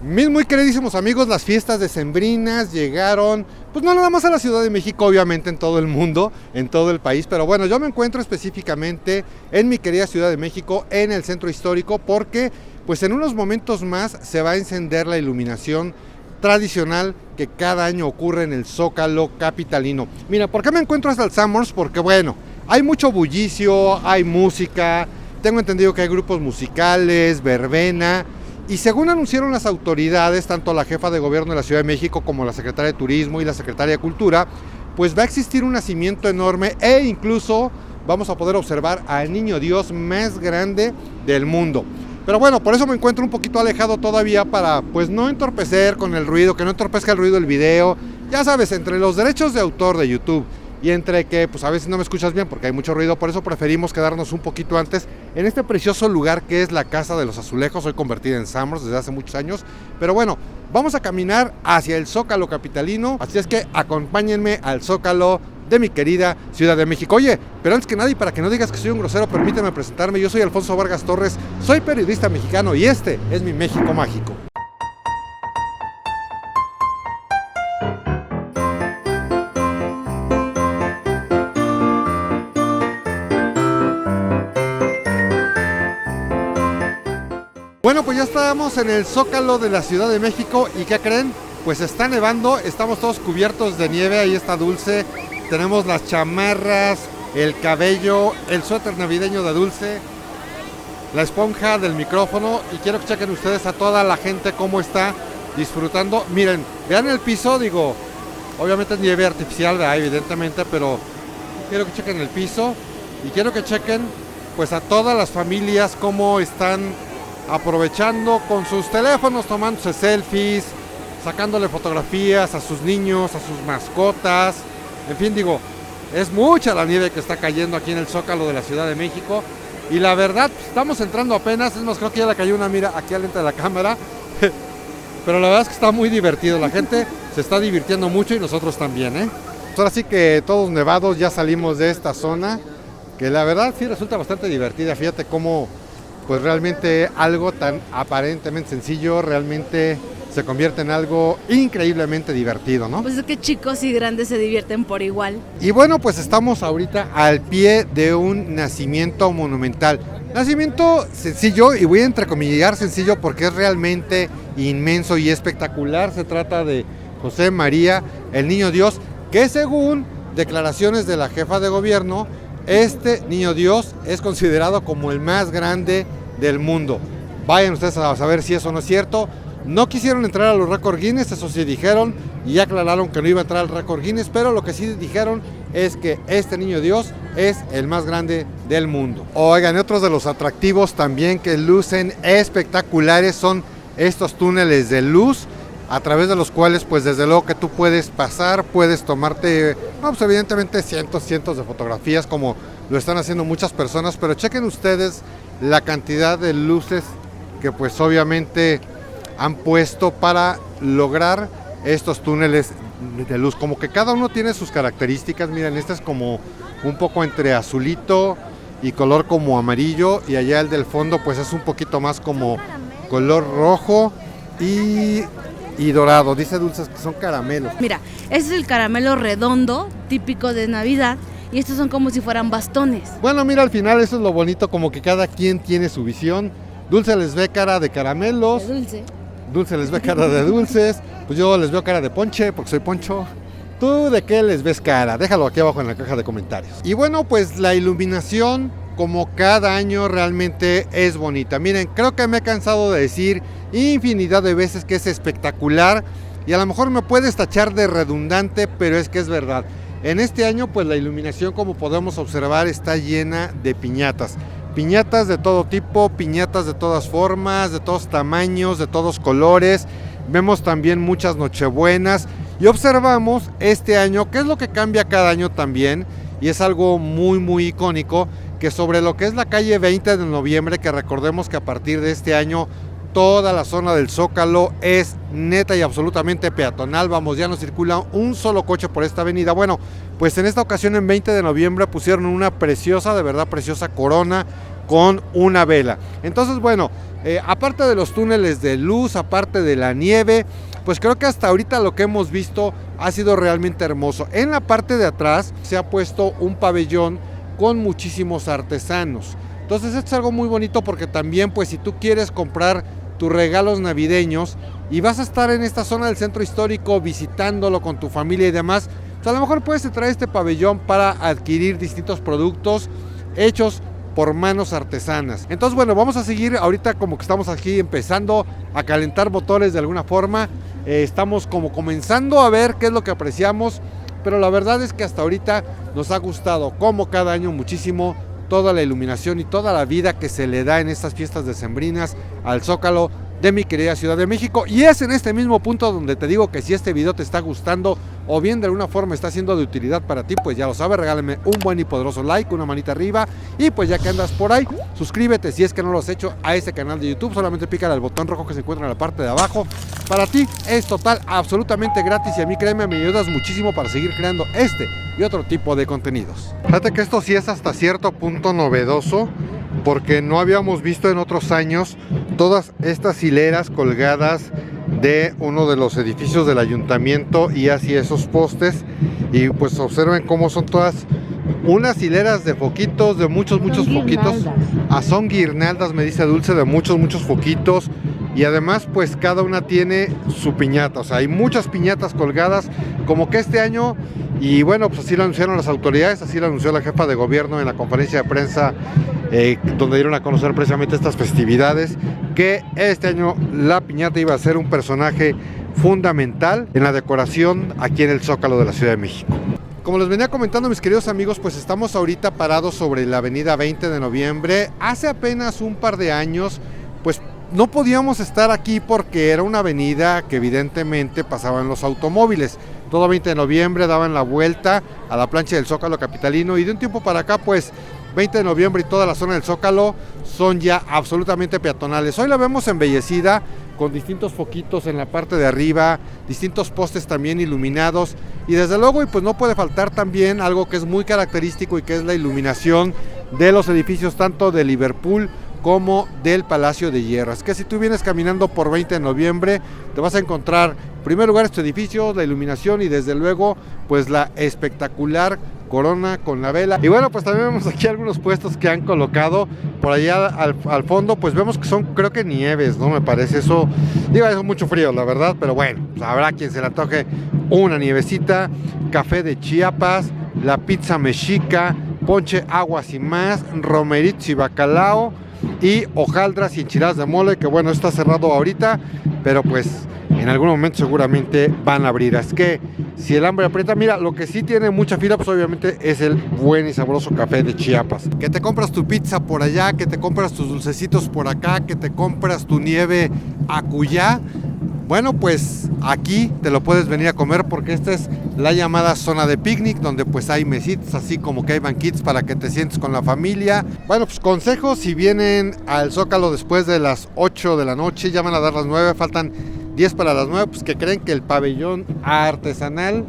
Mis muy queridísimos amigos, las fiestas decembrinas llegaron, pues no nada más a la Ciudad de México, obviamente en todo el mundo, en todo el país, pero bueno, yo me encuentro específicamente en mi querida Ciudad de México, en el centro histórico, porque pues en unos momentos más se va a encender la iluminación tradicional que cada año ocurre en el Zócalo capitalino. Mira, ¿por qué me encuentro hasta el Summers? Porque bueno, hay mucho bullicio, hay música, tengo entendido que hay grupos musicales, verbena. Y según anunciaron las autoridades, tanto la jefa de gobierno de la Ciudad de México como la secretaria de Turismo y la secretaria de Cultura, pues va a existir un nacimiento enorme e incluso vamos a poder observar al niño Dios más grande del mundo. Pero bueno, por eso me encuentro un poquito alejado todavía para pues no entorpecer con el ruido, que no entorpezca el ruido del video. Ya sabes, entre los derechos de autor de YouTube y entre que pues a veces no me escuchas bien porque hay mucho ruido, por eso preferimos quedarnos un poquito antes en este precioso lugar que es la Casa de los Azulejos, hoy convertida en Summers desde hace muchos años. Pero bueno, vamos a caminar hacia el Zócalo capitalino, así es que acompáñenme al Zócalo de mi querida Ciudad de México. Oye, pero antes que nada y para que no digas que soy un grosero, permíteme presentarme. Yo soy Alfonso Vargas Torres, soy periodista mexicano y este es mi México Mágico. Bueno, pues ya estamos en el Zócalo de la Ciudad de México y ¿qué creen? Pues está nevando, estamos todos cubiertos de nieve, ahí está Dulce, tenemos las chamarras, el cabello, el suéter navideño de Dulce, la esponja del micrófono y quiero que chequen ustedes a toda la gente cómo está disfrutando. Miren, vean el piso, digo, obviamente es nieve artificial, ¿verdad? Evidentemente, pero quiero que chequen el piso y quiero que chequen pues a todas las familias cómo están aprovechando con sus teléfonos, tomándose selfies, sacándole fotografías a sus niños, a sus mascotas. En fin, digo, es mucha la nieve que está cayendo aquí en el Zócalo de la Ciudad de México. Y la verdad, estamos entrando apenas, es más, creo que ya le cayó una mira aquí al lente de la cámara. Pero la verdad es que está muy divertido, la gente se está divirtiendo mucho y nosotros también, ¿eh? Ahora sí que todos nevados ya salimos de esta zona, que la verdad sí resulta bastante divertida. Fíjate cómo pues realmente algo tan aparentemente sencillo realmente se convierte en algo increíblemente divertido, ¿no? Pues es que chicos y grandes se divierten por igual. Y bueno, pues estamos ahorita al pie de un nacimiento monumental. Nacimiento sencillo, y voy a entrecomillar sencillo porque es realmente inmenso y espectacular. Se trata de José María, el Niño Dios, que según declaraciones de la jefa de gobierno, este Niño Dios es considerado como el más grande del mundo. Vayan ustedes a saber si eso no es cierto. No quisieron entrar a los récord Guinness, eso sí dijeron, y aclararon que no iba a entrar al récord Guinness, pero lo que sí dijeron es que este Niño Dios es el más grande del mundo. Oigan, otros de los atractivos también que lucen espectaculares son estos túneles de luz, a través de los cuales pues desde luego que tú puedes pasar, puedes tomarte, pues evidentemente cientos de fotografías como lo están haciendo muchas personas, pero chequen ustedes la cantidad de luces que pues obviamente han puesto para lograr estos túneles de luz, como que cada uno tiene sus características. Miren, este es como un poco entre azulito y color como amarillo, y allá el del fondo pues es un poquito más como color rojo y dorado. Dice Dulce que son caramelos. Mira, este es el caramelo redondo, típico de Navidad, y estos son como si fueran bastones. Bueno, mira, al final eso es lo bonito, como que cada quien tiene su visión. Dulce les ve cara de caramelos. De dulce. Dulce les ve cara de dulces. Pues yo les veo cara de ponche, porque soy Poncho. ¿Tú de qué les ves cara? Déjalo aquí abajo en la caja de comentarios. Y bueno, pues la iluminación, como cada año, realmente es bonita. Miren, creo que me he cansado de decir infinidad de veces que es espectacular, y a lo mejor me puedes tachar de redundante, pero es que es verdad. En este año pues la iluminación, como podemos observar, está llena de piñatas. Piñatas de todo tipo, piñatas de todas formas, de todos tamaños, de todos colores. Vemos también muchas nochebuenas y observamos este año, que es lo que cambia cada año también, y es algo muy icónico, que sobre lo que es la calle 20 de noviembre, que recordemos que a partir de este año toda la zona del Zócalo es neta y absolutamente peatonal. Vamos, ya no circula un solo coche por esta avenida. Bueno, pues en esta ocasión en 20 de noviembre pusieron una preciosa, de verdad preciosa corona con una vela. Entonces, bueno, aparte de los túneles de luz, aparte de la nieve, pues creo que hasta ahorita lo que hemos visto ha sido realmente hermoso. En la parte de atrás se ha puesto un pabellón con muchísimos artesanos. Entonces esto es algo muy bonito porque también, pues si tú quieres comprar tus regalos navideños y vas a estar en esta zona del centro histórico visitándolo con tu familia y demás, pues a lo mejor puedes traer este pabellón para adquirir distintos productos hechos por manos artesanas. Entonces, bueno, vamos a seguir ahorita como que estamos aquí empezando a calentar motores de alguna forma. Estamos como comenzando a ver qué es lo que apreciamos, pero la verdad es que hasta ahorita nos ha gustado, como cada año, muchísimo toda la iluminación y toda la vida que se le da en estas fiestas decembrinas al Zócalo de mi querida Ciudad de México. Y es en este mismo punto donde te digo que si este video te está gustando o bien de alguna forma está siendo de utilidad para ti, pues ya lo sabes, regálame un buen y poderoso like, una manita arriba, y pues ya que andas por ahí, suscríbete si es que no lo has hecho a este canal de YouTube. Solamente pícale al botón rojo que se encuentra en la parte de abajo. Para ti es total, absolutamente gratis, y a mí, créeme, me ayudas muchísimo para seguir creando este y otro tipo de contenidos. Fíjate que esto sí es hasta cierto punto novedoso, porque no habíamos visto en otros años todas estas hileras colgadas de uno de los edificios del ayuntamiento y así esos postes, y pues observen cómo son todas unas hileras de foquitos, de muchos foquitos. Son guirnaldas, me dice Dulce, de muchos foquitos, y además pues cada una tiene su piñata, o sea, hay muchas piñatas colgadas, como que este año, y bueno, pues así lo anunciaron las autoridades, así lo anunció la jefa de gobierno en la conferencia de prensa donde dieron a conocer precisamente estas festividades, que este año la piñata iba a ser un personaje fundamental en la decoración aquí en el Zócalo de la Ciudad de México. Como les venía comentando, mis queridos amigos, pues estamos ahorita parados sobre la avenida 20 de noviembre. Hace apenas un par de años, pues no podíamos estar aquí porque era una avenida que evidentemente pasaban los automóviles. Todo 20 de noviembre daban la vuelta a la plancha del Zócalo capitalino, y de un tiempo para acá, pues 20 de noviembre y toda la zona del Zócalo son ya absolutamente peatonales. Hoy la vemos embellecida con distintos foquitos en la parte de arriba, distintos postes también iluminados, y desde luego, y pues no puede faltar también algo que es muy característico, y que es la iluminación de los edificios tanto de Liverpool como del Palacio de Hierro. Es que si tú vienes caminando por 20 de noviembre, te vas a encontrar en primer lugar estos edificios, la iluminación y desde luego pues la espectacular corona con la vela. Y bueno, pues también vemos aquí algunos puestos que han colocado por allá al fondo, pues vemos que son, creo que nieves, ¿no? Me parece eso, digo, es mucho frío, la verdad, pero bueno, pues habrá quien se le antoje una nievecita, café de Chiapas, la pizza mexica, ponche aguas y más, romeritos y bacalao, y hojaldras y enchiladas de mole, que bueno, está cerrado ahorita, pero pues en algún momento seguramente van a abrir. Es que si el hambre aprieta, mira, lo que sí tiene mucha fila, pues obviamente es el buen y sabroso café de Chiapas. Que te compras tu pizza por allá, que te compras tus dulcecitos por acá, que te compras tu nieve acullá. Bueno, pues aquí te lo puedes venir a comer, porque esta es la llamada zona de picnic, donde pues hay mesitas, así como que hay banquitos para que te sientes con la familia. Bueno, pues consejos: si vienen al Zócalo después de las 8 de la noche, ya van a dar las 9, faltan 10 para las 9, pues que creen que el pabellón artesanal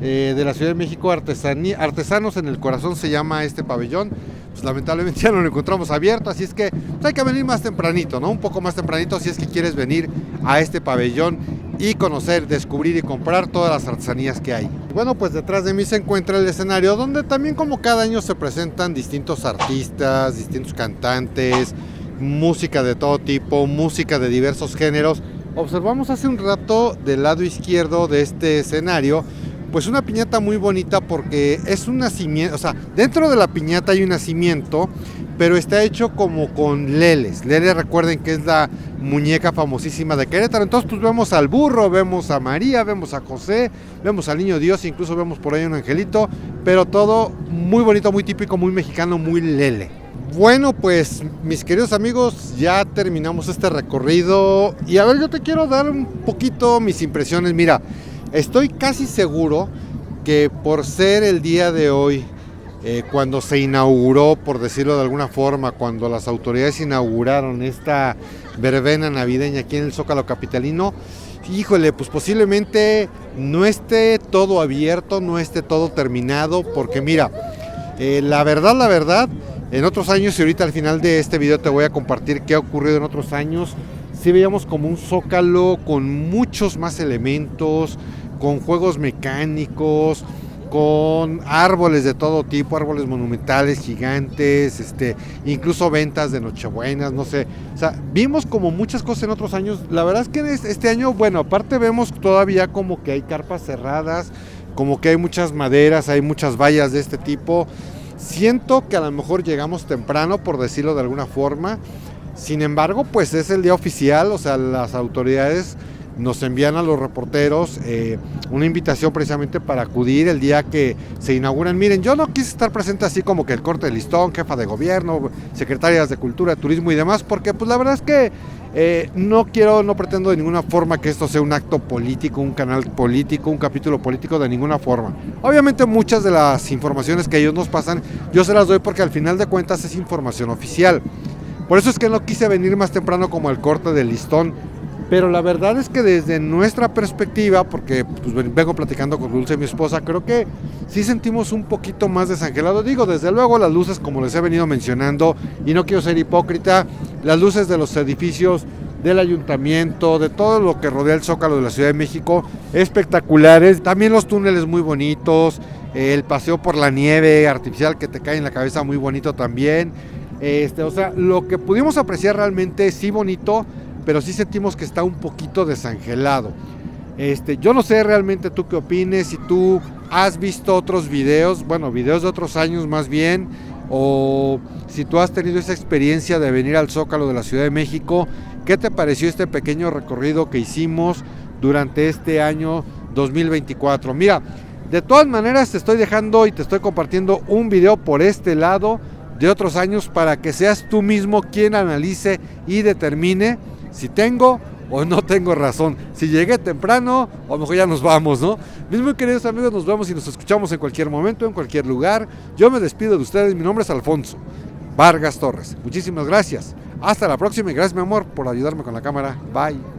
de la Ciudad de México, Artesanos en el Corazón se llama este pabellón, pues lamentablemente ya no lo encontramos abierto, así es que pues hay que venir más tempranito, ¿no? Un poco más tempranito si es que quieres venir a este pabellón y conocer, descubrir y comprar todas las artesanías que hay. Bueno, pues detrás de mí se encuentra el escenario, donde también, como cada año, se presentan distintos artistas, distintos cantantes, música de todo tipo, música de diversos géneros. Observamos hace un rato del lado izquierdo de este escenario pues una piñata muy bonita, porque es un nacimiento, o sea, dentro de la piñata hay un nacimiento, pero está hecho como con Leles. Lele, recuerden que es la muñeca famosísima de Querétaro. Entonces pues vemos al burro, vemos a María, vemos a José, vemos al niño Dios, incluso vemos por ahí un angelito, pero todo muy bonito, muy típico, muy mexicano, muy Lele. Bueno, pues mis queridos amigos, ya terminamos este recorrido y a ver, yo te quiero dar un poquito mis impresiones. Mira, estoy casi seguro que por ser el día de hoy, cuando se inauguró, por decirlo de alguna forma, cuando las autoridades inauguraron esta verbena navideña aquí en el Zócalo capitalino, híjole, pues posiblemente no esté todo abierto, no esté todo terminado, porque mira, la verdad, En otros años, y ahorita al final de este video te voy a compartir qué ha ocurrido en otros años, sí veíamos como un Zócalo con muchos más elementos, con juegos mecánicos, con árboles de todo tipo, árboles monumentales, gigantes, incluso ventas de Nochebuenas, no sé. O sea, vimos como muchas cosas en otros años. La verdad es que este año, bueno, aparte vemos todavía como que hay carpas cerradas, como que hay muchas maderas, hay muchas vallas de este tipo. Siento que a lo mejor llegamos temprano, por decirlo de alguna forma. Sin embargo, pues es el día oficial, o sea, las autoridades nos envían a los reporteros una invitación precisamente para acudir el día que se inauguran. Miren, yo no quise estar presente así como que el corte de listón, jefa de gobierno, secretarias de cultura, turismo y demás, porque pues la verdad es que no pretendo de ninguna forma que esto sea un acto político, un canal político, un capítulo político, de ninguna forma. Obviamente muchas de las informaciones que ellos nos pasan, yo se las doy porque al final de cuentas es información oficial. Por eso es que no quise venir más temprano como el corte del listón. Pero la verdad es que desde nuestra perspectiva, porque pues, vengo platicando con Dulce, mi esposa, creo que sí sentimos un poquito más desangelado. Digo, desde luego las luces, como les he venido mencionando, y no quiero ser hipócrita, las luces de los edificios del ayuntamiento, de todo lo que rodea el Zócalo de la Ciudad de México, espectaculares. También los túneles muy bonitos, el paseo por la nieve artificial que te cae en la cabeza muy bonito también. O sea, lo que pudimos apreciar realmente sí bonito, pero sí sentimos que está un poquito desangelado. Yo no sé realmente tú qué opines, si tú has visto otros videos, bueno, videos de otros años más bien, o si tú has tenido esa experiencia de venir al Zócalo de la Ciudad de México. ¿Qué te pareció este pequeño recorrido que hicimos durante este año 2024? Mira, de todas maneras te estoy dejando y te estoy compartiendo un video por este lado de otros años para que seas tú mismo quien analice y determine si tengo o no tengo razón, si llegué temprano o a lo mejor ya nos vamos, ¿no? Mis muy queridos amigos, nos vemos y nos escuchamos en cualquier momento, en cualquier lugar. Yo me despido de ustedes, mi nombre es Alfonso Vargas Torres. Muchísimas gracias, hasta la próxima y gracias mi amor por ayudarme con la cámara. Bye.